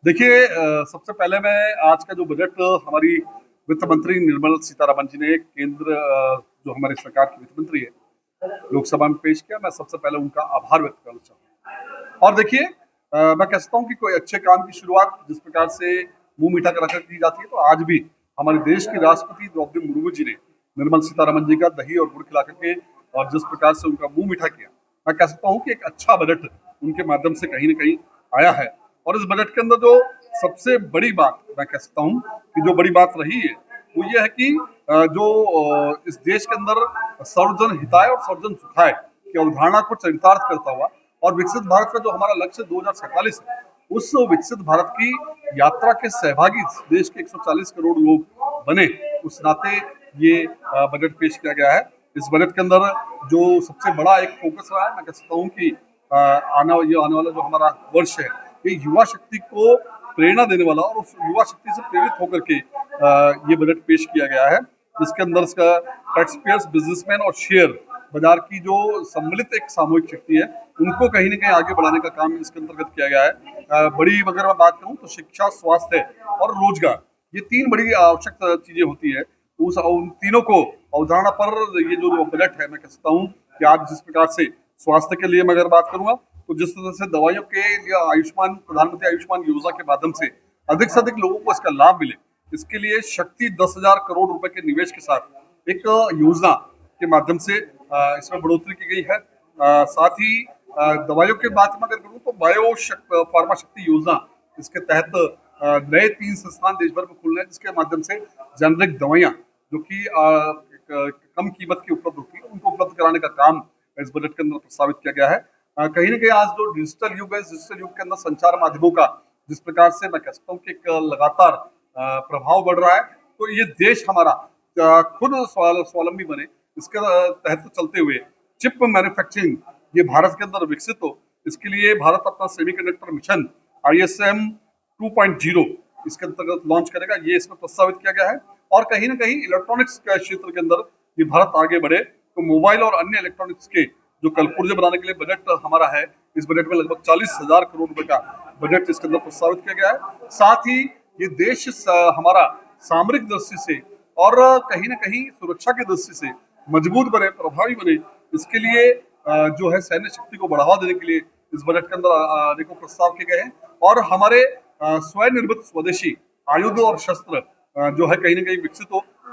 देखिए सबसे पहले मैं आज का जो बजट हमारी वित्त मंत्री निर्मला सीतारमण जी ने केंद्र जो हमारी सरकार की वित्त मंत्री है लोकसभा में पेश किया। मैं सबसे पहले उनका आभार व्यक्त करना चाहूँगा। और देखिए मैं कह सकता हूँ कि कोई अच्छे काम की शुरुआत जिस प्रकार से मुंह मीठा कर की जाती है, तो आज भी हमारे देश की राष्ट्रपति द्रौपदी मुर्मू जी ने निर्मला सीतारमण जी का दही और गुड़ खिला करके और जिस प्रकार से उनका मुंह मीठा किया, मैं कह सकता हूँ कि एक अच्छा बजट उनके माध्यम से कहीं न कहीं आया है। और इस बजट के अंदर जो सबसे बड़ी बात मैं कह सकता हूँ कि जो बड़ी बात रही है वो ये है कि इस देश के अंदर सर्वजन हिताय और सर्वजन सुखाय की अवधारणा को चरितार्थ करता हुआ और विकसित भारत का जो हमारा लक्ष्य 2047 है, उस विकसित भारत की यात्रा के सहभागी देश के 140 करोड़ लोग बने, उस नाते ये बजट पेश किया गया है। इस बजट के अंदर जो सबसे बड़ा एक फोकस रहा है, मैं कह सकता हूँ कि आने वाला जो हमारा वर्ष है, ये युवा शक्ति को प्रेरणा देने वाला और उस युवा शक्ति से प्रेरित होकर के ये बजट पेश किया गया है, जिसके अंदर इसका टैक्स पेयर्स, बिजनेसमैन और शेयर बाजार की जो सम्मिलित एक सामूहिक शक्ति है, उनको कहीं न कहीं आगे बढ़ाने का काम इसके अंतर्गत किया गया है। बड़ी अगर मैं बात करूँ तो शिक्षा, स्वास्थ्य और रोजगार, ये 3 बड़ी आवश्यक चीजें होती है। उन तीनों को अवधारणा पर ये जो बजट है, मैं कह सकता हूँ कि आज जिस प्रकार से स्वास्थ्य के लिए मैं अगर बात करूंगा तो जिस तरह से दवाइयों के लिए प्रधानमंत्री आयुष्मान योजना के माध्यम से अधिक से अधिक लोगों को इसका लाभ मिले, इसके लिए शक्ति 10,000 करोड़ रुपए के निवेश के साथ एक योजना के माध्यम से इसमें बढ़ोतरी की गई है। साथ ही दवाइयों के बात में अगर करूँ तो फार्मा शक्ति योजना, इसके तहत नए 3 संस्थान देश भर में खुल रहे हैं, जिसके माध्यम से जेनरिक दवाइयाँ जो कि कम कीमत की उपलब्ध होती है, उनको उपलब्ध कराने का काम इस बजट के अंदर प्रस्तावित किया गया है। कहीं न कहीं आज जो डिजिटल युग है, इस डिजिटल युग के अंदर संचार माध्यमों का जिस प्रकार से मैं कह सकता हूँ कि एक लगातार प्रभाव बढ़ रहा है, तो ये देश हमारा खुद स्वावलंबी बने, इसके तहत चलते हुए चिप मैन्युफैक्चरिंग ये भारत के अंदर विकसित हो, इसके लिए भारत अपना सेमीकंडक्टर मिशन ISM 2.0 इसके अंतर्गत लॉन्च करेगा, ये इसमें प्रस्तावित किया गया है। और कहीं न कहीं इलेक्ट्रॉनिक्स के क्षेत्र के अंदर ये भारत आगे बढ़े, तो मोबाइल और अन्य इलेक्ट्रॉनिक्स के जो कल पुर्जे बनाने के लिए बजट हमारा है, इस बजट में लगभग 40,000 करोड़ रुपए का बजट इसके अंदर प्रस्तावित किया गया है। साथ ही ये देश हमारा सामरिक दृष्टि से और कहीं न कहीं सुरक्षा की दृष्टि से मजबूत बने, प्रभावी बने, इसके लिए जो है सैन्य शक्ति को बढ़ावा देने के लिए इस बजट के अंदर अनेकों प्रस्ताव किए गए हैं। और हमारे स्वनिर्मित स्वदेशी आयुध और शस्त्र जो है कहीं न कहीं विकसित हो,